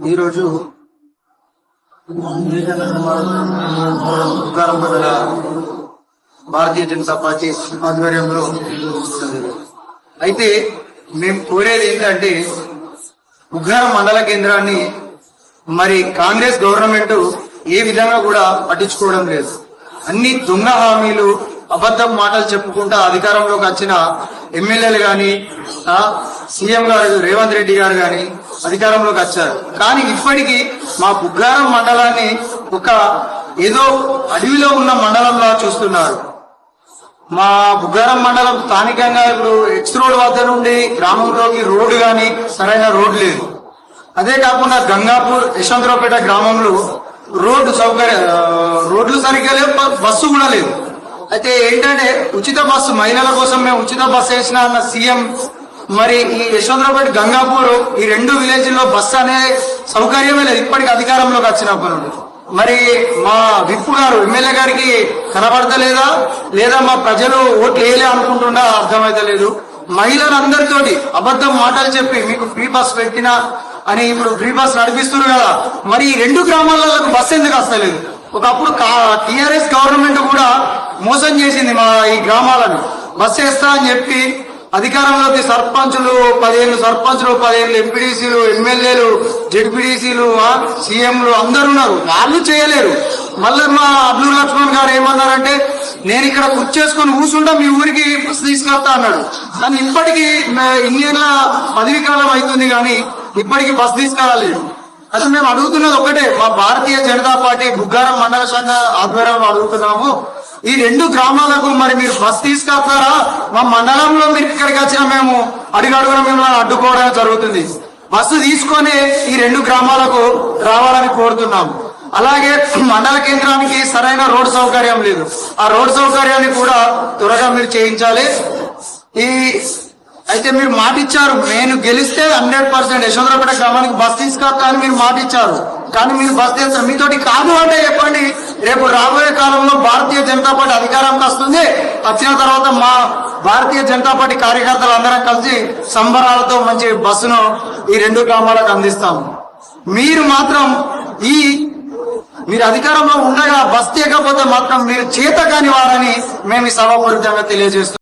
ఈరోజు భారతీయ జనతా పార్టీ ఆధ్వర్యంలో అయితే మేము కోరేది ఏంటంటే ఉగ్రారం మండల కేంద్రాన్ని మరి కాంగ్రెస్ గవర్నమెంట్ ఏ విధంగా కూడా పట్టించుకోవడం లేదు. అన్ని దొంగ హామీలు, అబద్ధం మాటలు చెప్పుకుంటా అధికారంలోకి వచ్చిన ఎమ్మెల్యేలు గాని, సీఎం గారు రేవంత్ రెడ్డి గారు గాని అధికారంలోకి వచ్చారు. కానీ ఇప్పటికీ మా బుగ్గారం మండలాన్ని ఒక ఏదో అడవిలో ఉన్న మండలంలా చూస్తున్నారు. మా బుగ్గారం మండలం స్థానికంగా ఇప్పుడు ఎక్స్ రోడ్ వద్ద నుండి గ్రామంలోకి రోడ్డు గాని సరైన రోడ్డు లేదు. అదే కాకుండా గంగాపూర్ యశ్వంతరావుపేట గ్రామంలో రోడ్లు సరిగ్గా లేవు, బస్సు కూడా లేదు. అయితే ఏంటంటే ఉచిత బస్సు మహిళల కోసం మేము ఉచిత బస్సు వేసిన అన్న సీఎం మరి ఈ యశ్వంతరావుపేట గంగాపూర్ ఈ రెండు విలేజ్ లో బస్సు అనే సౌకర్యమే లేదు ఇప్పటికి అధికారంలోకి వచ్చినప్పటి నుండి. మరి మా విప్పు గారు ఎమ్మెల్యే గారికి కనబడతలేదా లేదా మా ప్రజలు ఓట్లు వేయలే అనుకుంటున్నా అర్థమైతలేదు. మహిళలందరితోటి అబద్ధం మాటలు చెప్పి మీకు ఫ్రీ బస్ పెట్టినా అని ఇప్పుడు ఫ్రీ బస్ నడిపిస్తున్నారు కదా, మరి ఈ రెండు గ్రామాలలో బస్సు ఎందుకు వస్తలేదు? ఒకప్పుడు టిఆర్ఎస్ గవర్నమెంట్ కూడా మోసం చేసింది మా ఈ గ్రామాలను. బస్సు వేస్తా అని చెప్పి అధికారంలోకి సర్పంచులు 15 ఎంపీడీసీలు, ఎమ్మెల్యేలు, జెడ్పీడీసీలు, సీఎంలు అందరు ఉన్నారు, వాళ్ళు చేయలేరు. మళ్ళీ మా అబ్దుల్ లక్ష్మణ్ గారు ఏమన్నారంటే నేను ఇక్కడ కూర్చేసుకొని కూర్చుంటా మీ ఊరికి బస్సు తీసుకొస్తా అన్నాడు. కానీ ఇప్పటికీ ఇన్నేళ్ల పదవి కాలం అవుతుంది కానీ ఇప్పటికీ బస్సు తీసుకురాలేదు. అసలు మేము అడుగుతున్నది ఒకటే, మా భారతీయ జనతా పార్టీ బుగ్గారం మండల శాఖ ఆధ్వర్యంలో అడుగుతున్నాము, ఈ రెండు గ్రామాలకు మరి మీరు బస్సు తీసుకొస్తారా? మా మండలంలో మీరు ఇక్కడికి వచ్చినా మేము అడుగడుగున మిమ్మల్ని అడ్డుకోవడం జరుగుతుంది. బస్సు తీసుకొని ఈ రెండు గ్రామాలకు రావాలని కోరుతున్నాము. అలాగే మండల కేంద్రానికి సరైన రోడ్డు సౌకర్యం లేదు, ఆ రోడ్డు సౌకర్యాన్ని కూడా త్వరగా మీరు చేయించాలి. అయితే మీరు మాట ఇచ్చారు, నేను గెలిస్తే 100% యశ్వంతరావుపేట గ్రామానికి బస్ తీసుకొస్తా అని మీరు మాట ఇచ్చారు. కానీ మీరు బస్ చేస్తారు, మీతోటి కాదు అంటే చెప్పండి. రేపు రాబోయే కాలంలో భారతీయ జనతా పార్టీ అధికారంకి వస్తుంది. వచ్చిన తర్వాత మా భారతీయ జనతా పార్టీ కార్యకర్తలు అందరం కలిసి సంబరాలతో మంచి బస్సును ఈ రెండు గ్రామాలకు అందిస్తాము. మీరు మాత్రం మీరు అధికారంలో ఉండగా బస్ తీయకపోతే మాత్రం మీరు చేత కాని వారని మేము ఈ సభాపూరితంగా తెలియజేస్తున్నాం.